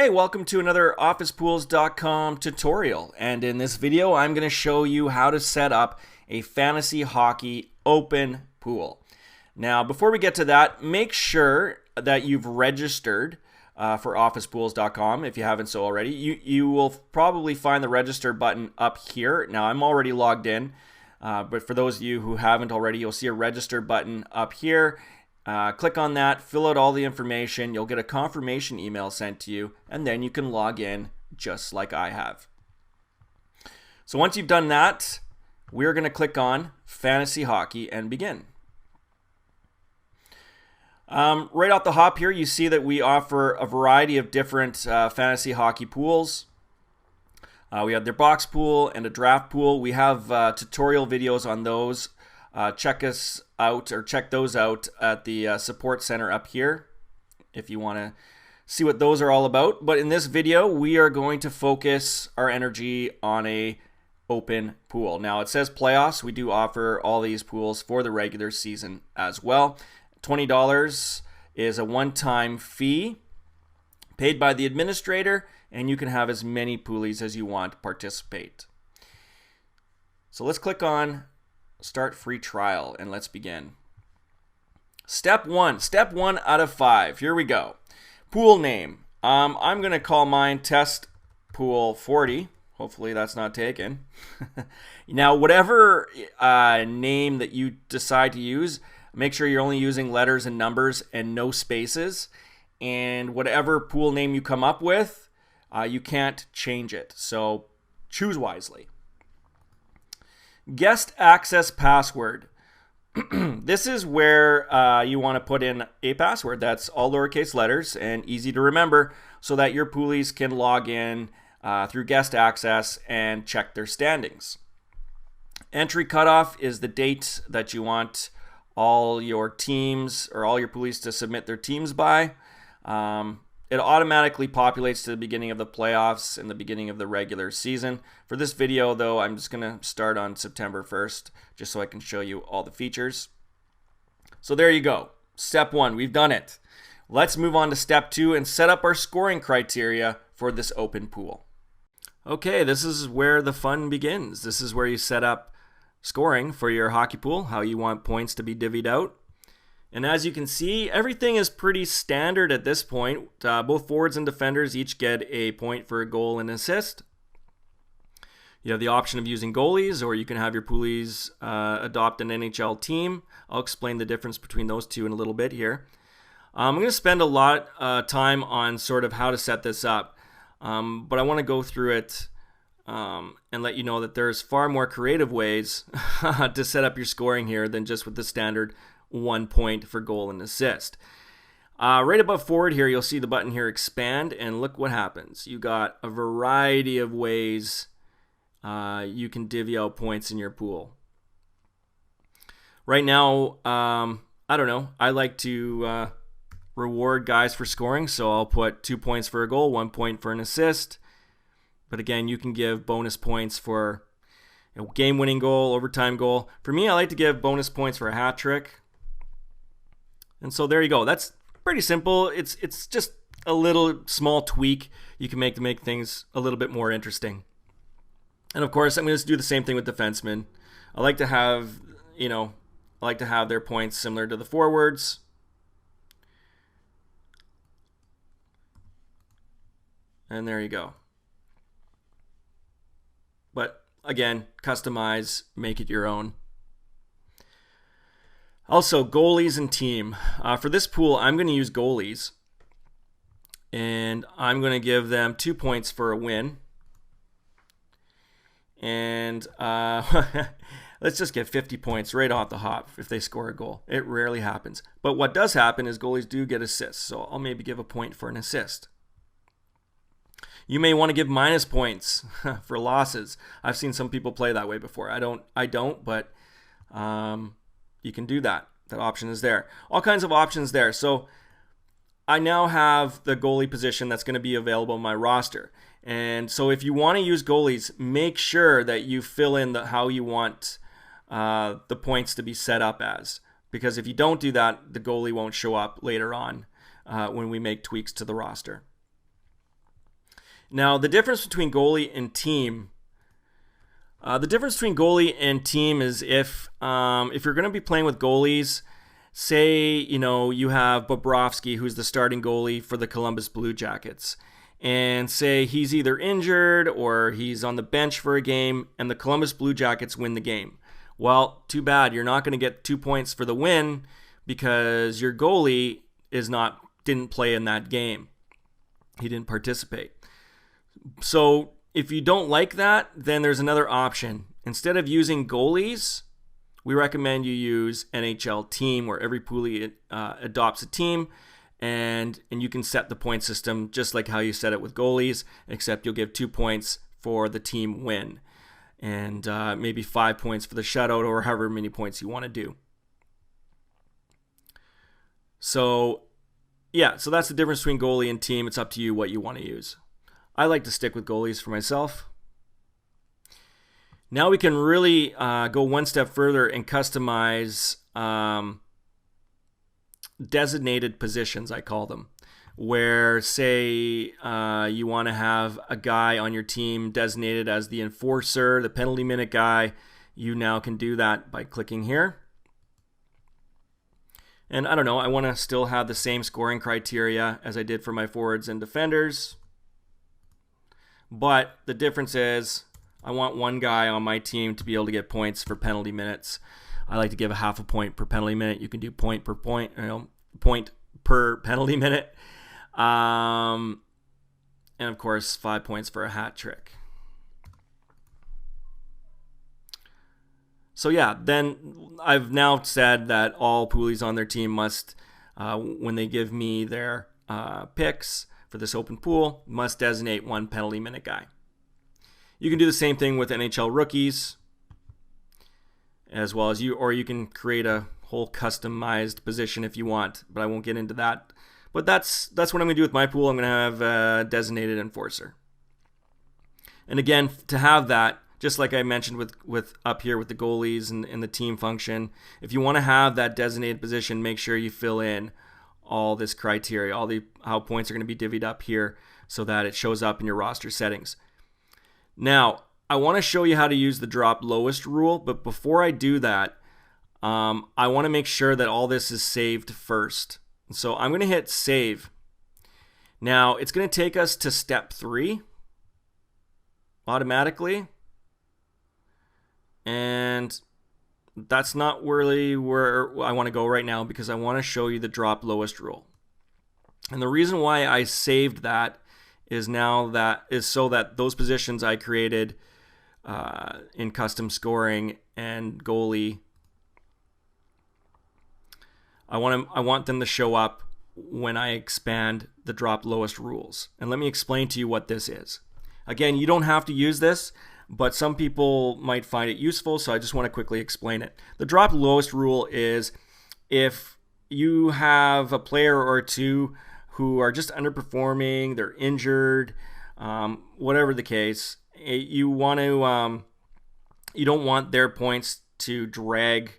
Hey, welcome to another Officepools.com tutorial, and in this video I'm going to show you how to set up a fantasy hockey open pool. Now before we get to that, make sure that you've registered for Officepools.com if you haven't so already. You will probably find the register button up here. Now I'm already logged in, but for those of you who haven't already, you'll see a register button up here. Click on that, fill out all the information, you'll get a confirmation email sent to you, and then you can log in just like I have. So once you've done that, we're going to click on Fantasy Hockey and begin. Right off the hop here, you see that we offer a variety of different fantasy hockey pools. We have their box pool and a draft pool. We have tutorial videos on those. Check us out, or check those out at the support center up here if you want to see what those are all about. But in this video, we are going to focus our energy on a open pool. Now it says playoffs. We do offer all these pools for the regular season as well. $20 is a one-time fee paid by the administrator, and you can have as many poolies as you want to participate. So let's click on Start Free Trial, and let's begin. Step one out of 5. Here we go. Pool name. I'm going to call mine Test Pool 40. Hopefully that's not taken. Now, whatever name that you decide to use, make sure you're only using letters and numbers and no spaces. And whatever pool name you come up with, you can't change it. So choose wisely. Guest access password. This is where you want to put in a password that's all lowercase letters and easy to remember so that your poolies can log in through guest access and check their standings. Entry cutoff is the date that you want all your teams or all your poolies to submit their teams by. It automatically populates to the beginning of the playoffs and the beginning of the regular season. For this video, though, I'm just going to start on September 1st, just so I can show you all the features. So there you go. Step 1, we've done it. Let's move on to step 2 and set up our scoring criteria for this open pool. Okay, this is where the fun begins. This is where you set up scoring for your hockey pool, how you want points to be divvied out. And as you can see, everything is pretty standard at this point. Both forwards and defenders each get a point for a goal and assist. You have the option of using goalies, or you can have your poolies adopt an NHL team. I'll explain the difference between those two in a little bit here. I'm going to spend a lot of time on sort of how to set this up, but I want to go through it and let you know that there's far more creative ways to set up your scoring here than just with the standard 1 point for goal and assist. Right above forward here, you'll see the button here, expand, and look what happens. You got a variety of ways you can divvy out points in your pool. Right now, I don't know, I like to reward guys for scoring, so I'll put 2 points for a goal, 1 point for an assist. But again, you can give bonus points for a game-winning goal, overtime goal. For me, I like to give bonus points for a hat trick. And so there you go. That's pretty simple. It's just a little small tweak you can make to make things a little bit more interesting. And of course, I'm going to do the same thing with defensemen. I like to have, their points similar to the forwards. And there you go. But again, customize, make it your own. Also, goalies and team. For this pool, I'm going to use goalies. And I'm going to give them 2 points for a win. And let's just get 50 points right off the hop if they score a goal. It rarely happens. But what does happen is goalies do get assists. So I'll maybe give a point for an assist. You may want to give minus points for losses. I've seen some people play that way before. I don't, but you can do that. That option is there. All kinds of options there. So I now have the goalie position that's going to be available on my roster. And so if you want to use goalies, make sure that you fill in how you want the points to be set up as. Because if you don't do that, the goalie won't show up later on when we make tweaks to the roster. Now, the difference between goalie and team. The difference between goalie and team is if you're going to be playing with goalies, say you have Bobrovsky, who's the starting goalie for the Columbus Blue Jackets, and say he's either injured or he's on the bench for a game, and the Columbus Blue Jackets win the game. Well, too bad. You're not going to get 2 points for the win because your goalie didn't play in that game. He didn't participate. So if you don't like that, then there's another option. Instead of using goalies, we recommend you use NHL team, where every poolie adopts a team, and you can set the point system just like how you set it with goalies, except you'll give 2 points for the team win, and maybe 5 points for the shutout, or however many points you want to do. So that's the difference between goalie and team. It's up to you what you want to use. I like to stick with goalies for myself. Now we can really go one step further and customize designated positions, I call them, where say you want to have a guy on your team designated as the enforcer, the penalty minute guy. You now can do that by clicking here. And I don't know, I want to still have the same scoring criteria as I did for my forwards and defenders. But the difference is I want one guy on my team to be able to get points for penalty minutes. I like to give a half a point per penalty minute. You can do point per point, point per penalty minute. And of course, 5 points for a hat trick. So then I've now said that all poolies on their team must, when they give me their picks for this open pool, must designate one penalty minute guy. You can do the same thing with NHL rookies, as well as or you can create a whole customized position if you want, but I won't get into that. But that's what I'm going to do with my pool. I'm going to have a designated enforcer. And again, to have that, just like I mentioned with up here with the goalies and the team function, if you want to have that designated position, make sure you fill in all this criteria, how points are going to be divvied up here so that it shows up in your roster settings. Now, I want to show you how to use the drop lowest rule, but before I do that, I want to make sure that all this is saved first. So I'm going to hit save. Now, it's going to take us to step 3 automatically. And that's not really where I want to go right now, because I want to show you the drop lowest rule. And the reason why I saved that is so that those positions I created in custom scoring and goalie, I want them to show up when I expand the drop lowest rules. And let me explain to you what this is. Again, you don't have to use this, but some people might find it useful, so I just want to quickly explain it. The drop lowest rule is if you have a player or two who are just underperforming, they're injured, whatever the case, you don't want their points to drag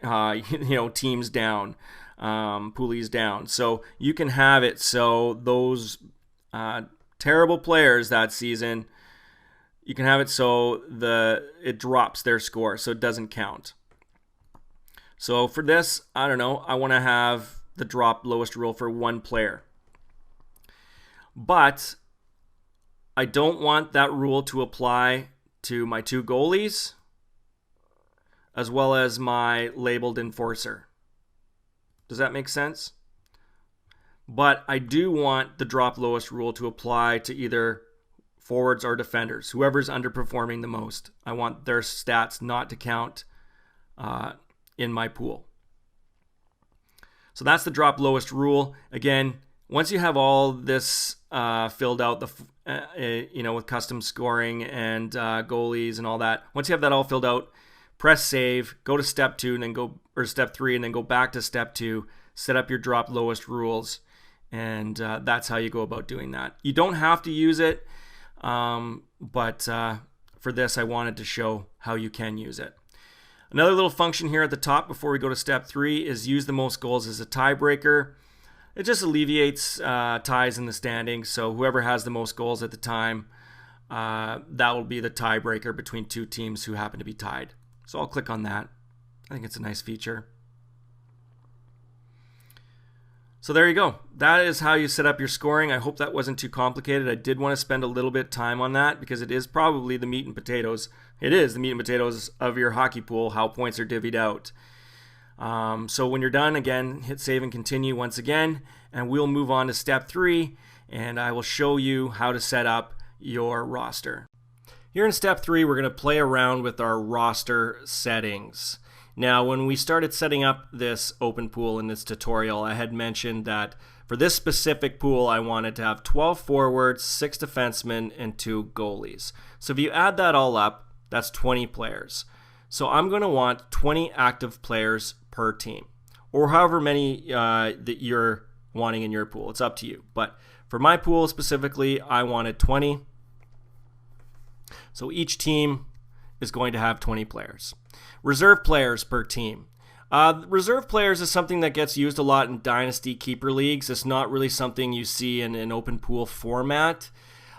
teams down, poolies down. So you can have it so those terrible players that season, you can have it so it drops their score, so it doesn't count. So for this, I don't know, I want to have the drop lowest rule for one player. But I don't want that rule to apply to my 2 goalies as well as my labeled enforcer. Does that make sense? But I do want the drop lowest rule to apply to either forwards or defenders, whoever's underperforming the most. I want their stats not to count in my pool. So that's the drop lowest rule. Again, once you have all this filled out, with custom scoring and goalies and all that, once you have that all filled out, press save, go to step 2 and then step 3 and then go back to step 2, set up your drop lowest rules, and that's how you go about doing that. You don't have to use it. But for this, I wanted to show how you can use it. Another little function here at the top before we go to step 3 is use the most goals as a tiebreaker. it just alleviates ties in the standings. So whoever has the most goals at the time, that will be the tiebreaker between two teams who happen to be tied. So I'll click on that. I think it's a nice feature. So there you go. That is how you set up your scoring. I hope that wasn't too complicated. I did want to spend a little bit of time on that because it is probably the meat and potatoes. It is the meat and potatoes of your hockey pool, how points are divvied out. So when you're done, again, hit save and continue once again, and we'll move on to step 3, and I will show you how to set up your roster. Here in step 3, we're going to play around with our roster settings. Now, when we started setting up this open pool in this tutorial, I had mentioned that for this specific pool, I wanted to have 12 forwards, 6 defensemen, and 2 goalies. So if you add that all up, that's 20 players. So I'm going to want 20 active players per team, or however many that you're wanting in your pool. It's up to you. But for my pool specifically, I wanted 20. So each team is going to have 20 players. Reserve players per team. Reserve players is something that gets used a lot in Dynasty Keeper Leagues. It's not really something you see in an open pool format.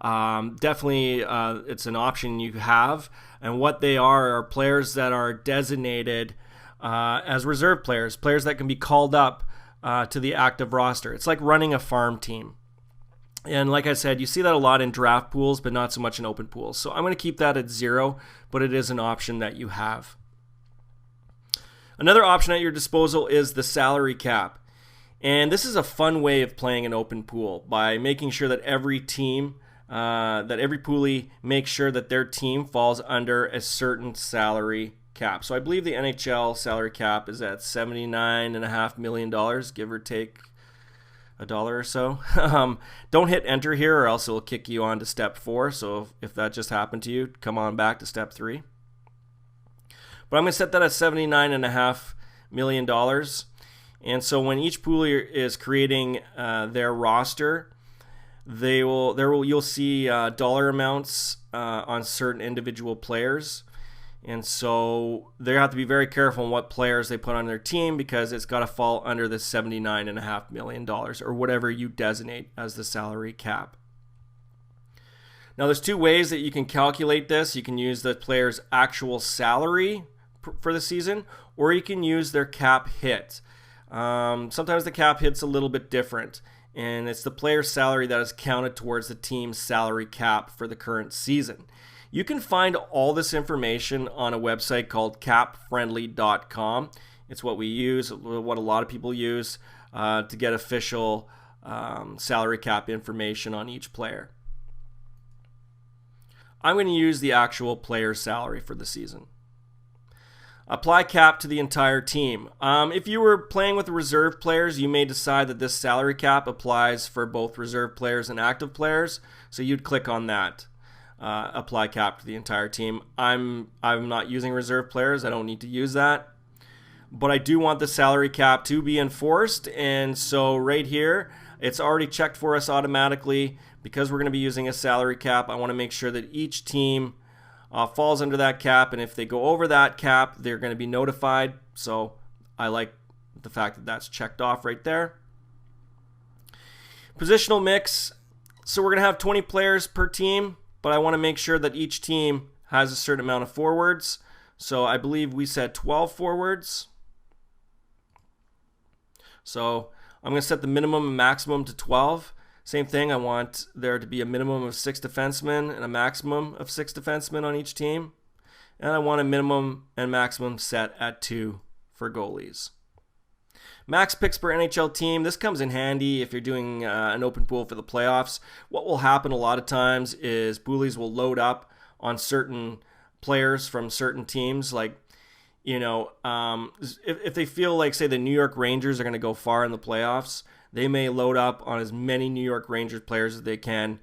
Definitely, it's an option you have. And what they are players that are designated as reserve players, players that can be called up to the active roster. It's like running a farm team. And like I said, you see that a lot in draft pools, but not so much in open pools. So I'm going to keep that at 0, but it is an option that you have. Another option at your disposal is the salary cap. And this is a fun way of playing an open pool by making sure that every team, that every poolie makes sure that their team falls under a certain salary cap. So I believe the NHL salary cap is at $79.5 million, give or take $1 or so. Don't hit enter here or else it will kick you on to step 4. So if that just happened to you, come on back to step 3. But I'm going to set that at $79.5 million. And so when each pooler is creating their roster, you'll see dollar amounts on certain individual players. And so they have to be very careful on what players they put on their team because it's got to fall under the $79.5 million or whatever you designate as the salary cap. Now there's 2 ways that you can calculate this. You can use the player's actual salary for the season, or you can use their cap hit. Sometimes the cap hit's a little bit different, and it's the player's salary that is counted towards the team's salary cap for the current season. You can find all this information on a website called capfriendly.com. It's what we use, what a lot of people use to get official salary cap information on each player. I'm going to use the actual player's salary for the season. Apply cap to the entire team. If you were playing with reserve players, you may decide that this salary cap applies for both reserve players and active players. So you'd click on that. Apply cap to the entire team. I'm not using reserve players. I don't need to use that. But I do want the salary cap to be enforced. And so right here, it's already checked for us automatically. Because we're going to be using a salary cap, I want to make sure that each team falls under that cap, and if they go over that cap, they're going to be notified. So I like the fact that that's checked off right there. Positional mix. So we're going to have 20 players per team, but I want to make sure that each team has a certain amount of forwards. So I believe we said 12 forwards. So I'm going to set the minimum and maximum to 12. Same thing, I want there to be a minimum of 6 defensemen and a maximum of 6 defensemen on each team. And I want a minimum and maximum set at 2 for goalies. Max picks per NHL team. This comes in handy if you're doing an open pool for the playoffs. What will happen a lot of times is poolies will load up on certain players from certain teams. Like, if they feel like, say, the New York Rangers are going to go far in the playoffs, they may load up on as many New York Rangers players as they can.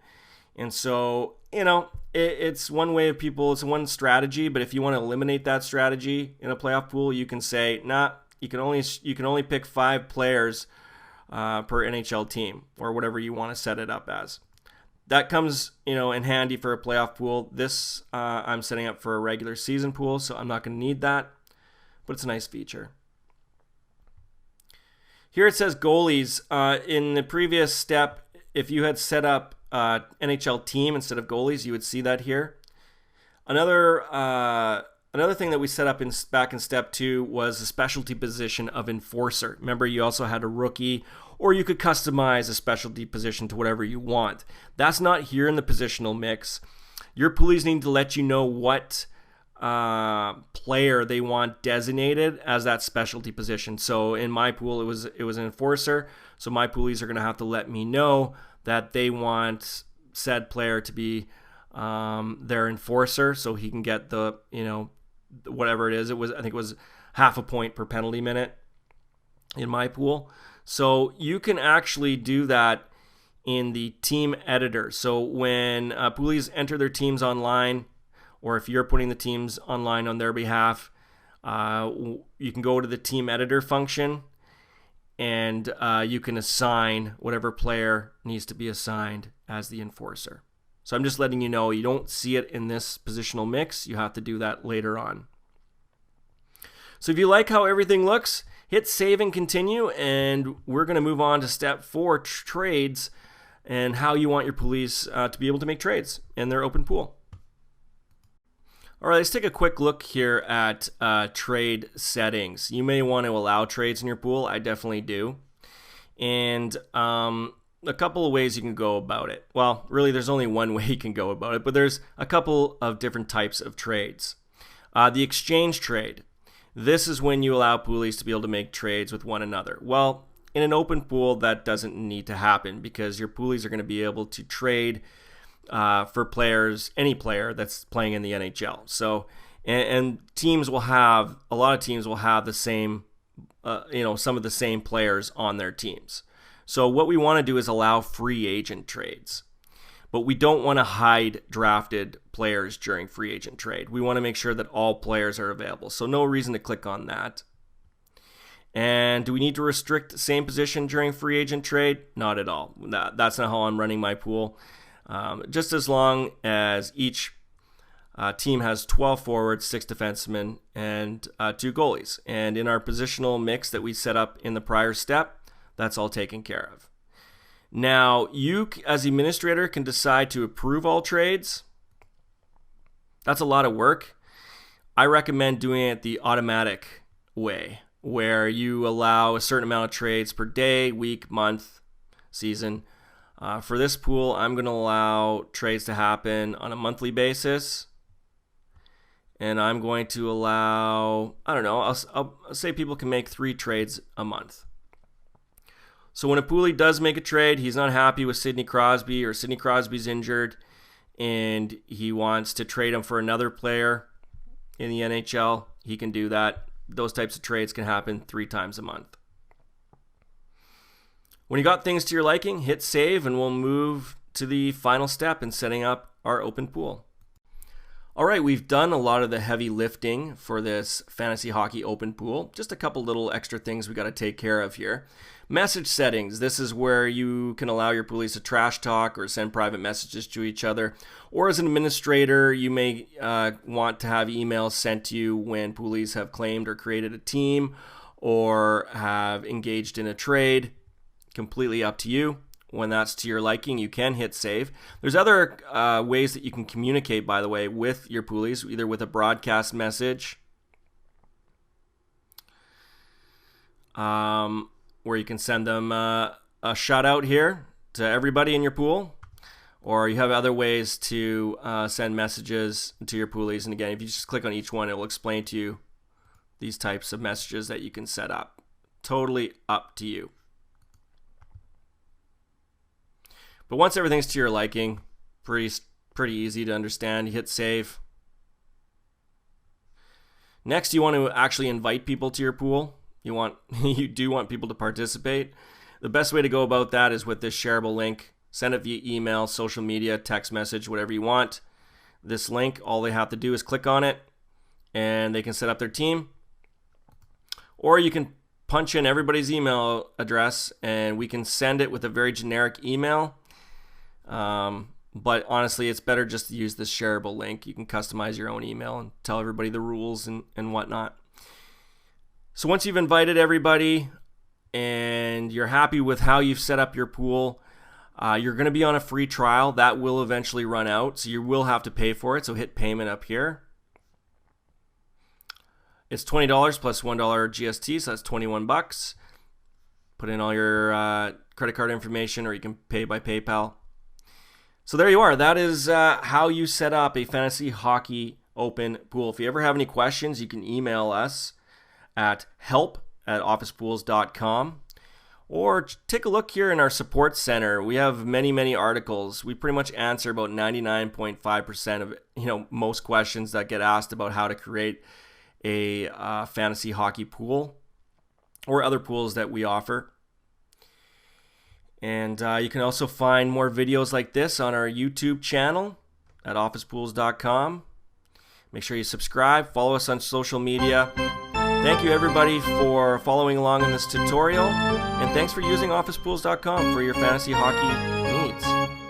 And so, it's one way of people, it's one strategy, but if you want to eliminate that strategy in a playoff pool, you can say, you can only pick 5 players per NHL team, or whatever you want to set it up as. That comes, in handy for a playoff pool. This I'm setting up for a regular season pool, so I'm not going to need that, but it's a nice feature. Here it says goalies. In the previous step, if you had set up NHL team instead of goalies, you would see that here. Another thing that we set up back in step 2 was the specialty position of enforcer. Remember, you also had a rookie, or you could customize a specialty position to whatever you want. That's not here in the positional mix. Your police need to let you know what player they want designated as that specialty position. So in my pool, it was an enforcer. So my poolies are going to have to let me know that they want said player to be their enforcer, so he can get the whatever it is. I think it was half a point per penalty minute in my pool. So you can actually do that in the team editor. So when poolies enter their teams online, or if you're putting the teams online on their behalf, you can go to the team editor function, and you can assign whatever player needs to be assigned as the enforcer. So I'm just letting you know, you don't see it in this positional mix. You have to do that later on. So if you like how everything looks, hit save and continue, and we're going to move on to step 4, trades, and how you want your police to be able to make trades in their open pool. All right, let's take a quick look here at trade settings. You may want to allow trades in your pool. I definitely do. And a couple of ways you can go about it. Well, really, there's only one way you can go about it, but there's a couple of different types of trades. The exchange trade. This is when you allow poolies to be able to make trades with one another. Well, in an open pool, that doesn't need to happen because your poolies are going to be able to trade for players, any player that's playing in the NHL. So, and teams will have, a lot of teams will have the same, some of the same players on their teams. So what we want to do is allow free agent trades, but we don't want to hide drafted players during free agent trade. We want to make sure that all players are available. So no reason to click on that. And do we need to restrict same position during free agent trade? Not at all. That's not how I'm running my pool. Just as long as each team has 12 forwards, 6 defensemen, and 2 goalies. And in our positional mix that we set up in the prior step, that's all taken care of. Now, you as administrator can decide to approve all trades. That's a lot of work. I recommend doing it the automatic way, where you allow a certain amount of trades per day, week, month, season. For this pool, I'm going to allow trades to happen on a monthly basis. And I'm going to allow, I'll say people can make 3 trades a month. So when a poolie does make a trade, he's not happy with Sidney Crosby, or Sidney Crosby's injured, and he wants to trade him for another player in the NHL, he can do that. Those types of trades can happen 3 times a month. When you got things to your liking, hit save, and we'll move to the final step in setting up our open pool. All right, we've done a lot of the heavy lifting for this fantasy hockey open pool. Just a couple little extra things we got to take care of here. Message settings. This is where you can allow your poolies to trash talk or send private messages to each other. Or as an administrator, you may want to have emails sent to you when poolies have claimed or created a team or have engaged in a trade. Completely up to you. When that's to your liking, you can hit save. There's other ways that you can communicate, by the way, with your poolies, either with a broadcast message, where you can send them a shout out here to everybody in your pool, or you have other ways to send messages to your poolies. And again, if you just click on each one, it will explain to you these types of messages that you can set up. Totally up to you. But once everything's to your liking, pretty easy to understand. You hit save. Next, you want to actually invite people to your pool. You do want people to participate. The best way to go about that is with this shareable link. Send it via email, social media, text message, whatever you want. This link, all they have to do is click on it, and they can set up their team. Or you can punch in everybody's email address, and we can send it with a very generic email. But honestly, it's better just to use this shareable link. You can customize your own email and tell everybody the rules and whatnot. So once you've invited everybody and you're happy with how you've set up your pool, you're going to be on a free trial. That will eventually run out, so you will have to pay for it. So hit payment up here. It's $20 plus $1 GST, so that's $21. Put in all your credit card information, or you can pay by PayPal. So there you are. That is how you set up a fantasy hockey open pool. If you ever have any questions, you can email us at help@Officepools.com. Or take a look here in our support center. We have many articles. We pretty much answer about 99.5% of most questions that get asked about how to create a fantasy hockey pool or other pools that we offer. And you can also find more videos like this on our YouTube channel at Officepools.com. Make sure you subscribe, follow us on social media. Thank you everybody for following along in this tutorial, and thanks for using Officepools.com for your fantasy hockey needs.